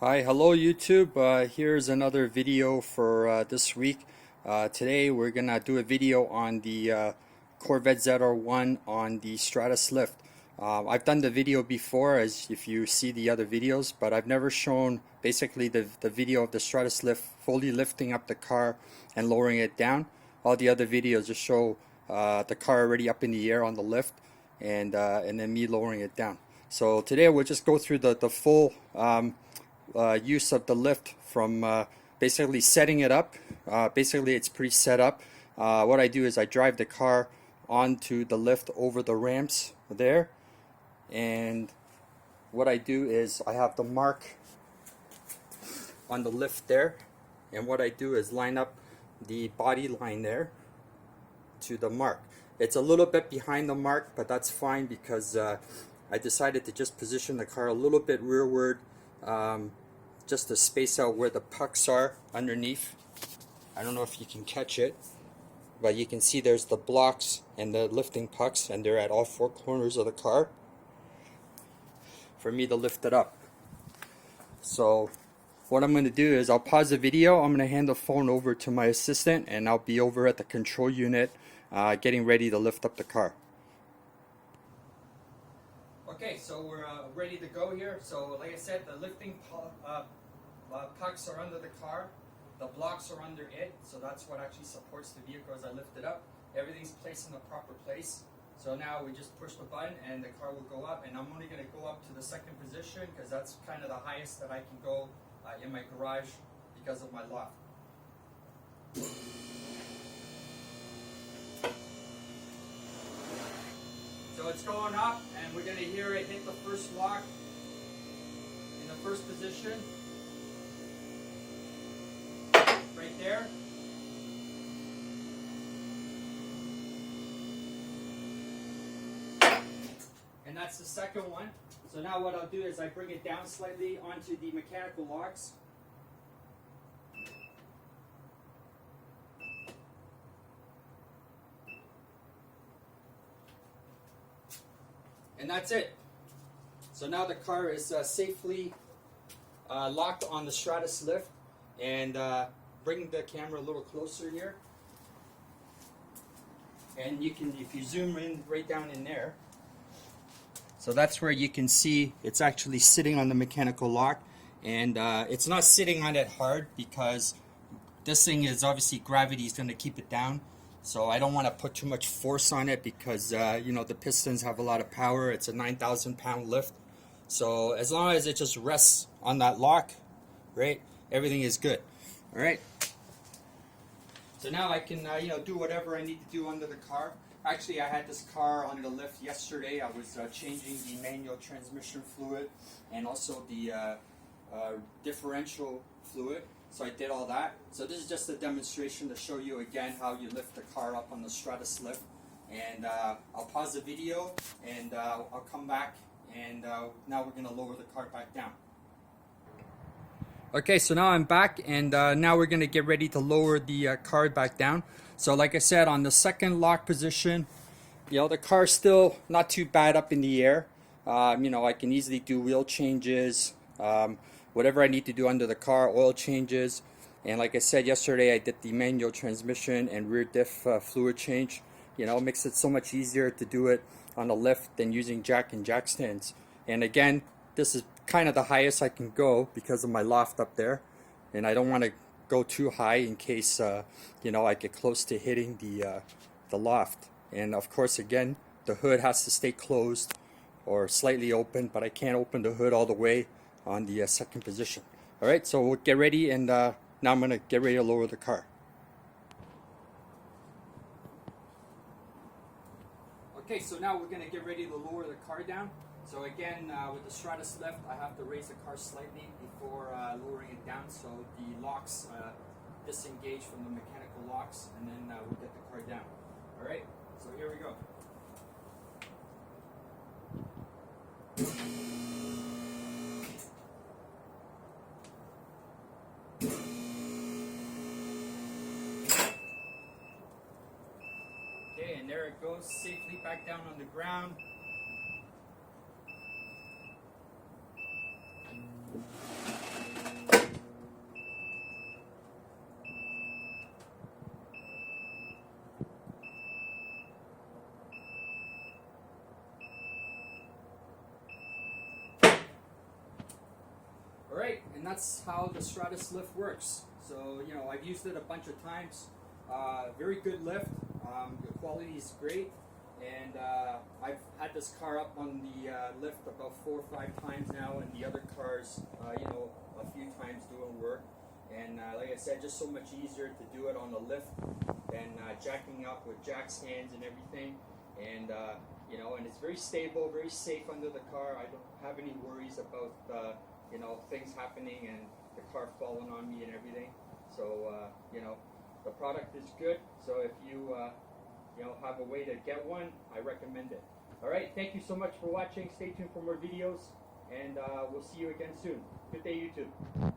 Hi, hello YouTube. Here's another video for this week. Today we're gonna do a video on the Corvette ZR1 on the Stratus lift. I've done the video before, as if you see the other videos, but I've never shown basically the video of the Stratus lift fully lifting up the car and lowering it down. All the other videos just show the car already up in the air on the lift and then me lowering it down. So today we'll just go through the full use of the lift from basically setting it up. Basically it's pre-set up. What I do is I drive the car onto the lift over the ramps there, and what I do is I have the mark on the lift there, and what I do is line up the body line there to the mark. It's a little bit behind the mark, but that's fine because I decided to just position the car a little bit rearward, just to space out where the pucks are underneath. I don't know if you can catch it, but you can see there's the blocks and the lifting pucks, and they're at all four corners of the car for me to lift it up. So what I'm going to do is I'll pause the video, I'm going to hand the phone over to my assistant, and I'll be over at the control unit getting ready to lift up the car. Okay, so we're ready to go here. So like I said, the lifting pucks are under the car, the blocks are under it, so that's what actually supports the vehicle as I lift it up. Everything's placed in the proper place. So now we just push the button and the car will go up, and I'm only going to go up to the second position because that's kind of the highest that I can go in my garage because of my loft. So it's going up, and we're going to hear it hit the first lock in the first position, right there. And that's the second one. So now what I'll do is I bring it down slightly onto the mechanical locks. And that's it. So now the car is safely locked on the Stratus lift. And bring the camera a little closer here. And you can, if you zoom in right down in there, so that's where you can see it's actually sitting on the mechanical lock. And it's not sitting on it hard because this thing is obviously gravity is going to keep it down. So I don't want to put too much force on it because you know, the pistons have a lot of power. It's a 9,000 pound lift. So as long as it just rests on that lock, right, everything is good. All right. So now I can you know, do whatever I need to do under the car. Actually, I had this car under the lift yesterday. I was changing the manual transmission fluid and also the differential fluid. So I did all that. So this is just a demonstration to show you again how you lift the car up on the Stratus lift. And I'll pause the video and I'll come back, and now we're going to lower the car back down. Okay, so now I'm back, and now we're going to get ready to lower the car back down. So like I said, on the second lock position, you know, the car's still not too bad up in the air. You know, I can easily do wheel changes, whatever I need to do under the car, oil changes. And like I said yesterday, I did the manual transmission and rear diff fluid change. You know, it makes it so much easier to do it on a lift than using jack and jack stands. And again, this is kind of the highest I can go because of my loft up there, and I don't want to go too high in case you know, I get close to hitting the loft. And of course, again, the hood has to stay closed or slightly open, but I can't open the hood all the way on the second position. All right, so we'll get ready, and now I'm going to get ready to lower the car. Okay, so now we're going to get ready to lower the car down. So again, with the Stratus lift, I have to raise the car slightly before lowering it down, so the locks disengage from the mechanical locks, and then we'll get the car down. All right, so here we go. Okay, and there it goes, safely back down on the ground. that's how the Stratus lift works. So, you know, I've used it a bunch of times. Very good lift. The quality is great. And I've had this car up on the lift about 4 or 5 times now, and the other cars, you know, a few times doing work. And like I said, just so much easier to do it on the lift than jacking up with jack stands and everything. And you know, and it's very stable, very safe under the car. I don't have any worries about you know, things happening and the car falling on me and everything. So you know, the product is good. So if you you know, have a way to get one, I recommend it. All right, thank you so much for watching. Stay tuned for more videos, and we'll see you again soon. Good day, YouTube.